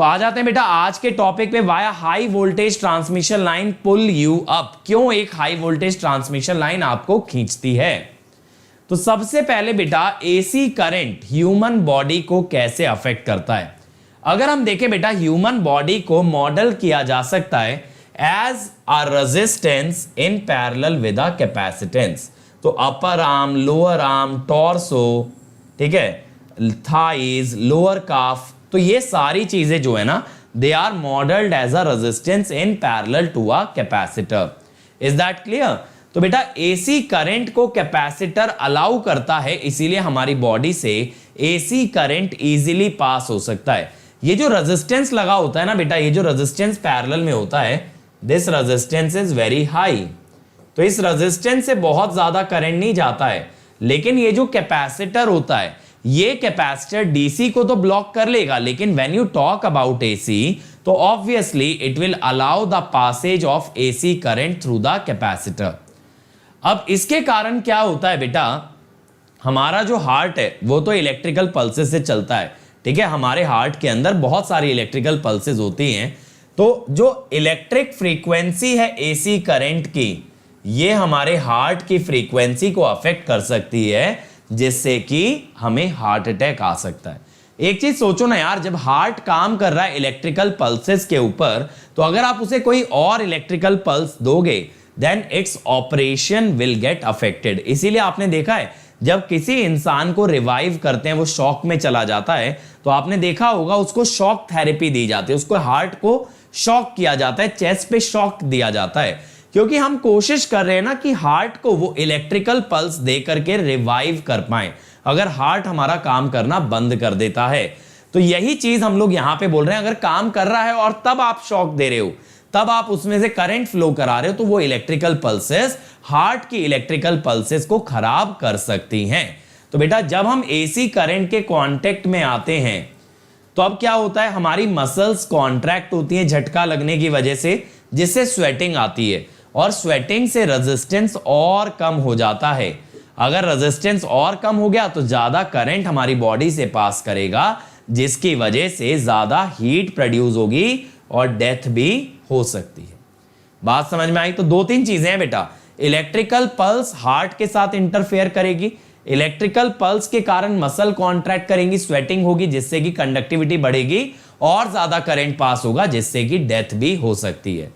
तो आ जाते हैं बेटा आज के टॉपिक पे, via high voltage transmission line pull you up. क्यों एक हाई वोल्टेज ट्रांसमिशन लाइन आपको खींचती है? तो सबसे पहले बेटा एसी करंट ह्यूमन बॉडी को कैसे अफेक्ट करता है? अगर हम देखें बेटा, ह्यूमन बॉडी को मॉडल किया जा सकता है as a resistance in parallel with a capacitance. तो upper arm, lower arm, torso, ठीक है, थाइज, लोअर काफ, तो ये सारी चीजें जो है ना, they are modelled as a resistance in parallel to a capacitor. Is that clear? तो बेटा एसी करंट को कैपेसिटर अलाउ करता है, इसीलिए हमारी बॉडी से एसी करंट इजीली पास हो सकता है। ये जो रेजिस्टेंस लगा होता है ना बेटा, ये जो रेजिस्टेंस पैरेलल में होता है, this resistance is very high. तो इस रेजिस्टेंस से बहुत ज्यादा करंट नहीं जाता है, लेकिन ये जो कैपेसिटर होता है, ये कैपेसिटर डीसी को तो ब्लॉक कर लेगा, लेकिन when you talk about AC तो obviously it will allow the passage of AC current through the capacitor. अब इसके कारण क्या होता है बेटा, हमारा जो हार्ट है वो तो इलेक्ट्रिकल पल्सेस से चलता है, ठीक है, हमारे हार्ट के अंदर बहुत सारी इलेक्ट्रिकल पल्सेस होती हैं। तो जो इलेक्ट्रिक फ्रीक्वेंसी है एसी करंट की, ये हमारे हार्ट की फ्रीक्वेंसी को अफेक्ट कर सकती है, जिससे कि हमें हार्ट अटैक आ सकता है। एक चीज सोचो ना यार, जब हार्ट काम कर रहा है इलेक्ट्रिकल पल्सेस के ऊपर, तो अगर आप उसे कोई और इलेक्ट्रिकल पल्स दोगे, then its operation will get affected. इसीलिए आपने देखा है जब किसी इंसान को रिवाइव करते हैं, वो शॉक में चला जाता है, तो आपने देखा होगा उसको शॉक थेरेपी दी जाती है, उसको हार्ट को शॉक किया जाता है, चेस्ट पे शॉक दिया जाता है, क्योंकि हम कोशिश कर रहे हैं ना कि हार्ट को वो इलेक्ट्रिकल पल्स दे करके रिवाइव कर पाए। अगर हार्ट हमारा काम करना बंद कर देता है, तो यही चीज हम लोग यहां पे बोल रहे हैं, अगर काम कर रहा है और तब आप शॉक दे रहे हो, तब आप उसमें से करंट फ्लो करा रहे हो, तो वो इलेक्ट्रिकल पल्सेस हार्ट की इलेक्ट्रिकल पल्सेस को खराब कर सकती हैं। तो बेटा जब हम एसी करंट के कांटेक्ट में आते हैं, तो अब क्या होता है, हमारी मसल्स कॉन्ट्रैक्ट होती हैं झटका लगने की वजह से, जिससे स्वेटिंग आती है, और स्वेटिंग से रेजिस्टेंस और कम हो जाता है। अगर रेजिस्टेंस और कम हो गया तो ज्यादा करंट हमारी बॉडी से पास करेगा, जिसकी वजह से ज्यादा हीट प्रोड्यूस होगी और डेथ भी हो सकती है। बात समझ में आई? तो दो तीन चीजें हैं बेटा, इलेक्ट्रिकल पल्स हार्ट के साथ इंटरफेयर करेगी, इलेक्ट्रिकल पल्स के कारण मसल कॉन्ट्रैक्ट करेंगी, स्वेटिंग होगी, जिससे कि कंडक्टिविटी बढ़ेगी और ज्यादा करंट पास होगा, जिससे कि डेथ भी हो सकती है।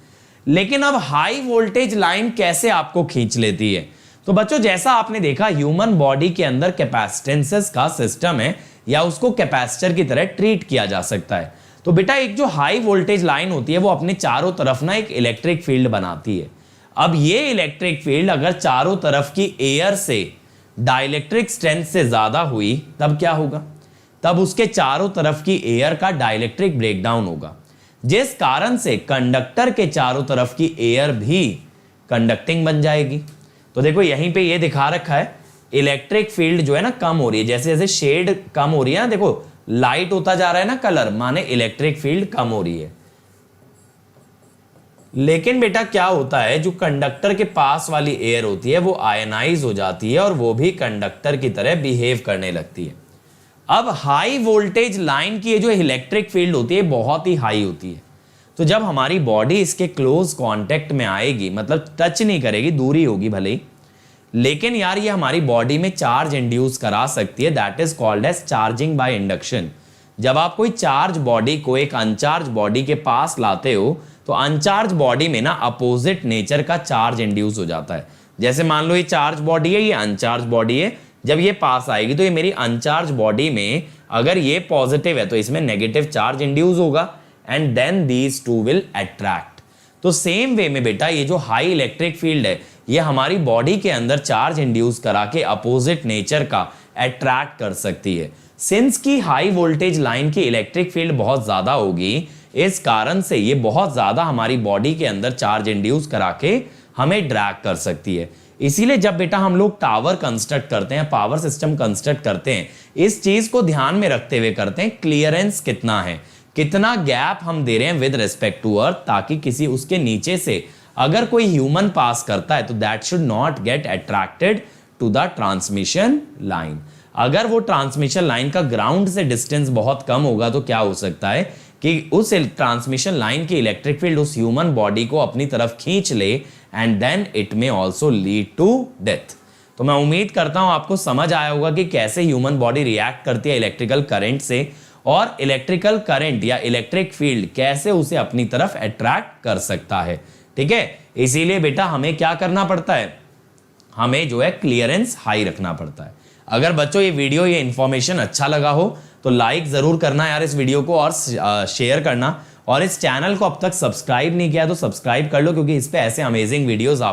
लेकिन अब हाई वोल्टेज लाइन कैसे आपको खींच लेती है? तो बच्चों जैसा आपने देखा, ह्यूमन बॉडी के अंदर कैपेसिटेंसेस का सिस्टम है, या उसको कैपेसिटर की तरह ट्रीट किया जा सकता है। तो बेटा एक जो हाई वोल्टेज लाइन होती है, वो अपने चारों तरफ ना एक इलेक्ट्रिक फील्ड बनाती है। अब ये इलेक्ट्रिक फील्ड अगर चारों तरफ की एयर से डाइलेक्ट्रिक स्ट्रेंथ से ज्यादा हुई, तब क्या होगा? तब उसके चारों तरफ की एयर का डाइलेक्ट्रिक ब्रेकडाउन होगा, जिस कारण से कंडक्टर के चारों तरफ की एयर भी कंडक्टिंग बन जाएगी। तो देखो यहीं पे ये दिखा रखा है, इलेक्ट्रिक फील्ड जो है ना कम हो रही है, जैसे जैसे शेड कम हो रही है ना, देखो लाइट होता जा रहा है ना कलर, माने इलेक्ट्रिक फील्ड कम हो रही है। लेकिन बेटा क्या होता है, जो कंडक्टर के पास वाली एयर होती है वो आयनाइज हो जाती है, और वो भी कंडक्टर की तरह बिहेव करने लगती है। अब हाई वोल्टेज लाइन की ये जो इलेक्ट्रिक फील्ड होती है बहुत ही हाई होती है, तो जब हमारी बॉडी इसके क्लोज कांटेक्ट में आएगी, मतलब टच नहीं करेगी, दूरी होगी भले ही, लेकिन यार ये हमारी बॉडी में चार्ज इंड्यूस करा सकती है, that is called as charging by induction. जब आप कोई चार्ज बॉडी को एक अनचार्ज बॉडी के पास लाते हो, तो अनचार्ज बॉडी में ना अपोजिट नेचर का चार्ज इंड्यूस हो जाता है। जैसे मान लो ये चार्ज बॉडी है, ये अनचार्ज बॉडी है, जब ये पास आएगी तो ये मेरी अनचार्ज बॉडी में अगर ये पॉजिटिव है तो इसमें नेगेटिव चार्ज इंड्यूस होगा, and then these two will attract. तो सेम वे में बेटा ये जो हाई इलेक्ट्रिक फील्ड है, ये हमारी बॉडी के अंदर चार्ज इंड्यूस करा के अपोजिट नेचर का अट्रैक्ट कर सकती है। सिंस की हाई वोल्टेज लाइन की इलेक्ट्रिक फील्ड बहुत ज्यादा होगी, इस कारण से ये बहुत ज्यादा हमारी बॉडी के अंदर चार्ज इंड्यूस करा के हमें ड्रैग कर सकती है। इसीलिए जब बेटा हम लोग टावर कंस्ट्रक्ट करते हैं, पावर सिस्टम कंस्ट्रक्ट करते हैं, इस चीज को ध्यान में रखते हुए करते हैं, क्लियरेंस कितना है, कितना गैप हम दे रहे हैं विद रिस्पेक्ट टू अर्थ, ताकि किसी उसके नीचे से अगर कोई ह्यूमन पास करता है तो that should not get attracted to the transmission line. अगर वो ट्रांसमिशन लाइन का ग्राउंड से डिस्टेंस बहुत कम होगा तो क्या हो सकता है कि उस ट्रांसमिशन लाइन की इलेक्ट्रिक फील्ड उस ह्यूमन बॉडी को अपनी तरफ खींच ले and then it may also lead to death. तो मैं उम्मीद करता हूं आपको समझ आया होगा कि कैसे ह्यूमन बॉडी रिएक्ट करती है इलेक्ट्रिकल करंट से, और इलेक्ट्रिकल करंट या इलेक्ट्रिक फील्ड कैसे उसे अपनी तरफ अट्रैक्ट कर सकता है। ठीक है, इसीलिए बेटा हमें क्या करना पड़ता है, हमें जो है क्लियरेंस हाई रखना पड़ता है। अगर बच्चों ये वीडियो, ये इंफॉर्मेशन अच्छा लगा हो तो लाइक जरूर करना यार इस वीडियो को, और शेयर करना, और इस चैनल को अब तक सब्सक्राइब नहीं किया तो सब्सक्राइब कर लो, क्योंकि इस पे ऐसे अमेजिंग वीडियोस